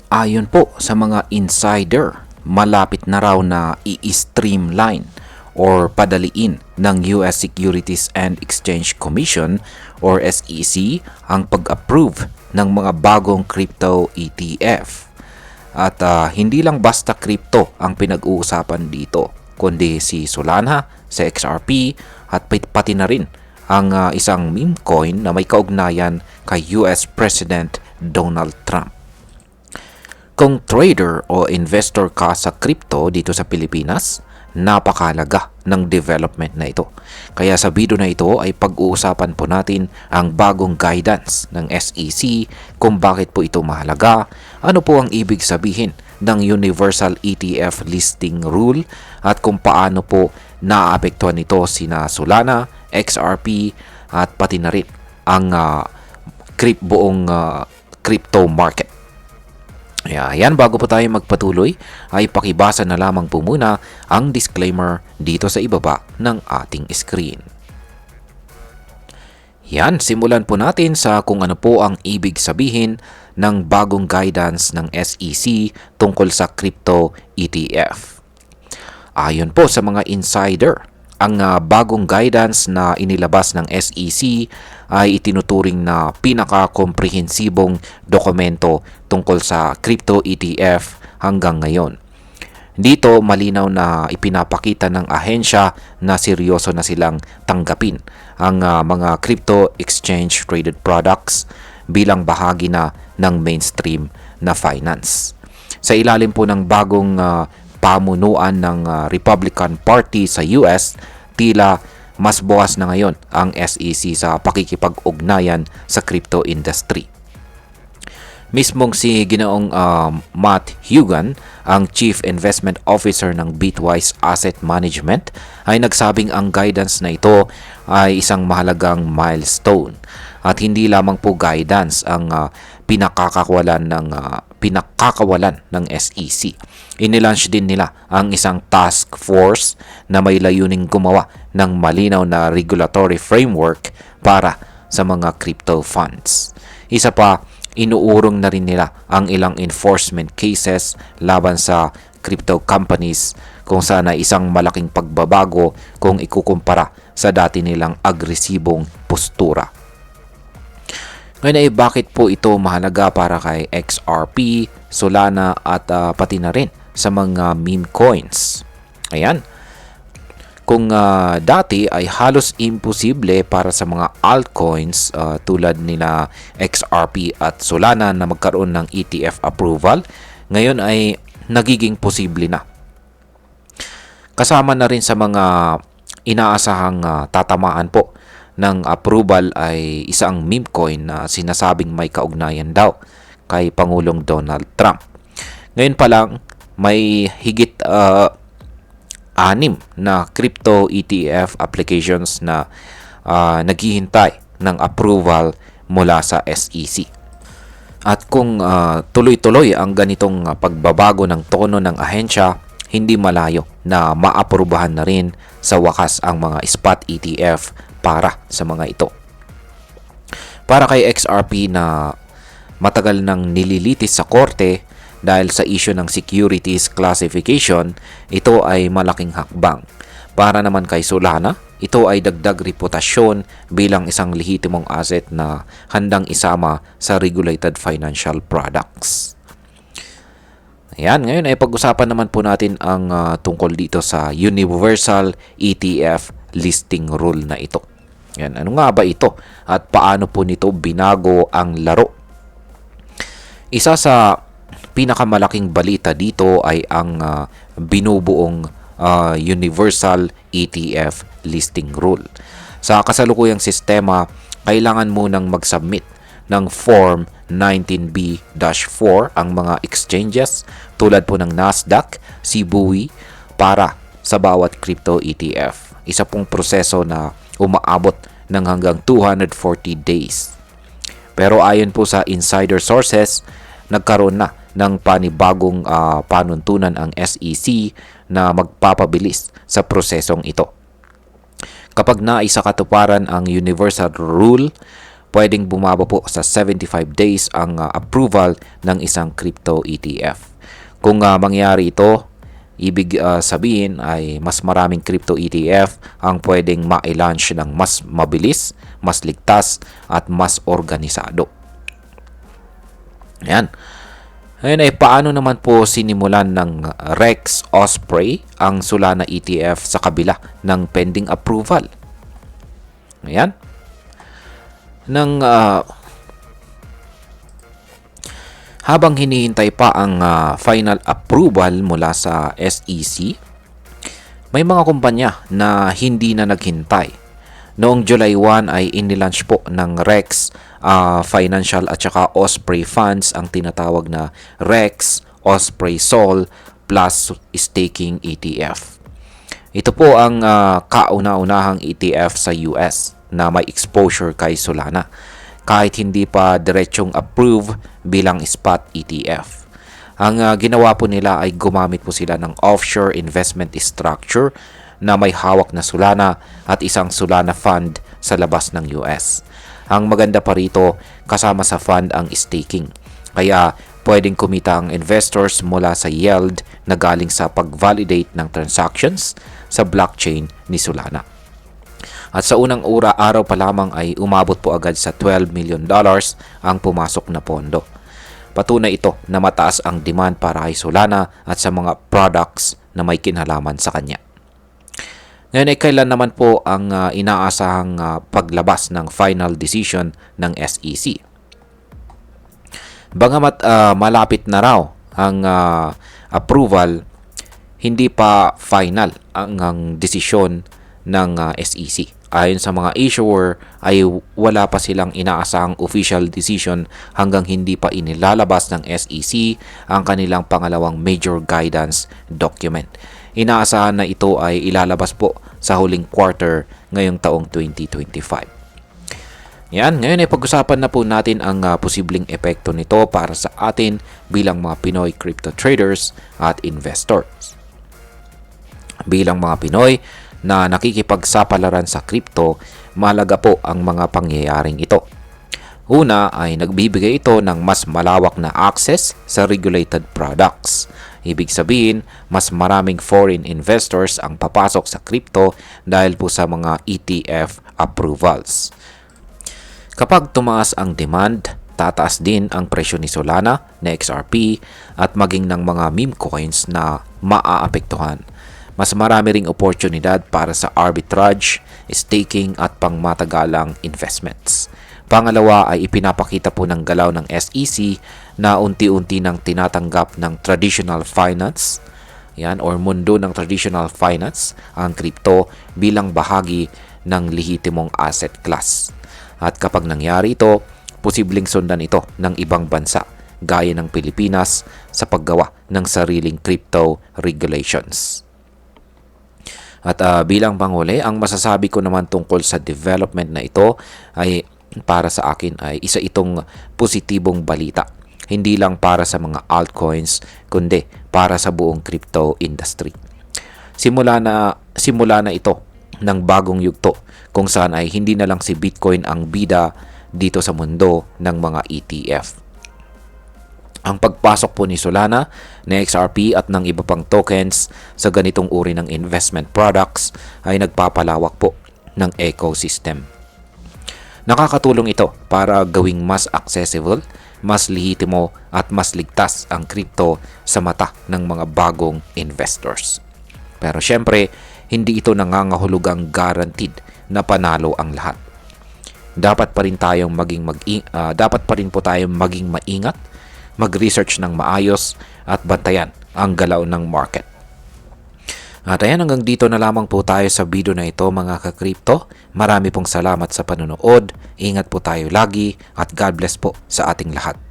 Ayon po sa mga insider, malapit na raw na i-streamline or padaliin ng US Securities and Exchange Commission or SEC ang pag-approve ng mga bagong crypto ETF. At hindi lang basta crypto ang pinag-uusapan dito, kundi si Solana, si XRP at pati na rin ang isang meme coin na may kaugnayan kay US President Donald Trump. Kung trader o investor ka sa crypto dito sa Pilipinas, napakahalaga ng development na ito. Kaya sa video na ito ay pag-uusapan po natin ang bagong guidance ng SEC, kung bakit po ito mahalaga, ano po ang ibig sabihin ng Universal ETF Listing Rule at kung paano po naaapektuhan nito sina Solana, XRP at pati na rin ang buong crypto market. Ayan, bago po tayo magpatuloy ay pakibasa na lamang po muna ang disclaimer dito sa ibaba ng ating screen. Yan, simulan po natin sa kung ano po ang ibig sabihin ng bagong guidance ng SEC tungkol sa crypto ETF. Ayon po sa mga insider, ang bagong guidance na inilabas ng SEC ay itinuturing na pinaka-komprehensibong dokumento tungkol sa crypto ETF hanggang ngayon. Dito malinaw na ipinapakita ng ahensya na seryoso na silang tanggapin ang mga crypto exchange traded products bilang bahagi na ng mainstream na finance. Sa ilalim po ng bagong pamunuan ng Republican Party sa US, tila mas bukas na ngayon ang SEC sa pakikipag-ugnayan sa crypto industry. Mismong si Ginoong Matt Hugan, ang Chief Investment Officer ng Bitwise Asset Management, ay nagsabing ang guidance na ito ay isang mahalagang milestone. At hindi lamang po guidance ang pinakakawalan ng SEC. Inilaunch din nila ang isang task force na may layuning gumawa ng malinaw na regulatory framework para sa mga crypto funds. Isa pa, inuurong na rin nila ang ilang enforcement cases laban sa crypto companies kung saan ay isang malaking pagbabago kung ikukumpara sa dati nilang agresibong postura. Ngayon ay bakit po ito mahalaga para kay XRP, Solana at pati na rin sa mga meme coins? Ayan. Kung dati ay halos imposible para sa mga altcoins tulad nila XRP at Solana na magkaroon ng ETF approval, ngayon ay nagiging posible na. Kasama na rin sa mga inaasahang tatamaan po ng approval ay isang meme coin na sinasabing may kaugnayan daw kay Pangulong Donald Trump. Ngayon pa lang, may higit 6 na crypto ETF applications na naghihintay ng approval mula sa SEC. At kung tuloy-tuloy ang ganitong pagbabago ng tono ng ahensya, hindi malayo na maaprubahan na rin sa wakas ang mga spot ETF para sa mga ito. Para kay XRP na matagal nang nililitis sa korte dahil sa issue ng securities classification, ito ay malaking hakbang. Para naman kay Solana, ito ay dagdag reputasyon bilang isang lehitimong asset na handang isama sa regulated financial products. Ayan, ngayon ay pag-usapan naman po natin ang tungkol dito sa Universal ETF Listing Rule na ito. Yan, ano nga ba ito at paano po nito binago ang laro? Isa sa pinakamalaking balita dito ay ang binubuong Universal ETF Listing Rule. Sa kasalukuyang sistema, kailangan munang mag-submit ng Form 19B-4 ang mga exchanges tulad po ng Nasdaq, Cboe para sa bawat crypto ETF. Isa pong proseso na umaabot ng hanggang 240 days. Pero ayon po sa insider sources, nagkaroon na ng panibagong panuntunan ang SEC na magpapabilis sa prosesong ito. Kapag naisakatuparan ang Universal Rule, pwedeng bumaba po sa 75 days ang approval ng isang crypto ETF. Kung mangyari ito, ibig sabihin ay mas maraming crypto ETF ang pwedeng ma-launch ng mas mabilis, mas ligtas at mas organisado. Ayan. Ngayon ay paano naman po sinimulan ng Rex Osprey ang Solana ETF sa kabila ng pending approval? Ayan. Habang hinihintay pa ang final approval mula sa SEC, may mga kumpanya na hindi na naghintay. Noong July 1 ay inilaunch po ng Rex Financial at saka Osprey Funds ang tinatawag na Rex Osprey Sol Plus Staking ETF. Ito po ang kauna-unahang ETF sa US na may exposure kay Solana kahit hindi pa diretsong approve bilang spot ETF. Ang ginawa po nila ay gumamit po sila ng offshore investment structure na may hawak na Solana at isang Solana fund sa labas ng US. Ang maganda pa rito, kasama sa fund ang staking. Kaya pwedeng kumita ang investors mula sa yield na galing sa pag-validate ng transactions sa blockchain ni Solana. At sa unang araw pa lamang ay umabot po agad sa $12 million ang pumasok na pondo. Patunay ito na mataas ang demand para kay Solana at sa mga products na may kinalaman sa kanya. Ngayon ay kailan naman po ang inaasahang paglabas ng final decision ng SEC? Bagamat malapit na raw ang approval, hindi pa final ang desisyon ng SEC. Ayon sa mga issuer ay wala pa silang inaasahang official decision hanggang hindi pa inilalabas ng SEC ang kanilang pangalawang major guidance document. Inaasahan na ito ay ilalabas po sa huling quarter ngayong taong 2025. Yan, ngayon ay pag-usapan na po natin ang posibleng epekto nito para sa atin bilang mga Pinoy crypto traders at investors. Bilang mga Pinoy na nakikipagsapalaran sa crypto, mahalaga po ang mga pangyayaring ito. Una ay nagbibigay ito ng mas malawak na access sa regulated products. Ibig sabihin, mas maraming foreign investors ang papasok sa crypto dahil po sa mga ETF approvals. Kapag tumaas ang demand, tataas din ang presyo ni Solana, na XRP at maging ng mga meme coins na maaapektuhan. Mas marami ring oportunidad para sa arbitrage, staking at pangmatagalang investments. Pangalawa ay ipinapakita po ng galaw ng SEC na unti-unti nang tinatanggap ng traditional finance, yan, or mundo ng traditional finance, ang crypto bilang bahagi ng lehitimong asset class. At kapag nangyari ito, posibleng sundan ito ng ibang bansa gaya ng Pilipinas sa paggawa ng sariling crypto regulations. At bilang panghuli, ang masasabi ko naman tungkol sa development na ito ay para sa akin ay isa itong positibong balita. Hindi lang para sa mga altcoins, kundi para sa buong crypto industry. Simula na ito ng bagong yugto kung saan ay hindi na lang si Bitcoin ang bida dito sa mundo ng mga ETF. Ang pagpasok po ni Solana, na XRP at ng iba pang tokens sa ganitong uri ng investment products ay nagpapalawak po ng ecosystem. Nakakatulong ito para gawing mas accessible, mas lehitimo at mas ligtas ang crypto sa mata ng mga bagong investors. Pero syempre, hindi ito nangangahulugang guaranteed na panalo ang lahat. Dapat pa rin po tayong maging maingat, mag-research ng maayos at bantayan ang galaw ng market. At ayan, hanggang dito na lamang po tayo sa video na ito mga ka-crypto. Marami pong salamat sa panonood. Ingat po tayo lagi at God bless po sa ating lahat.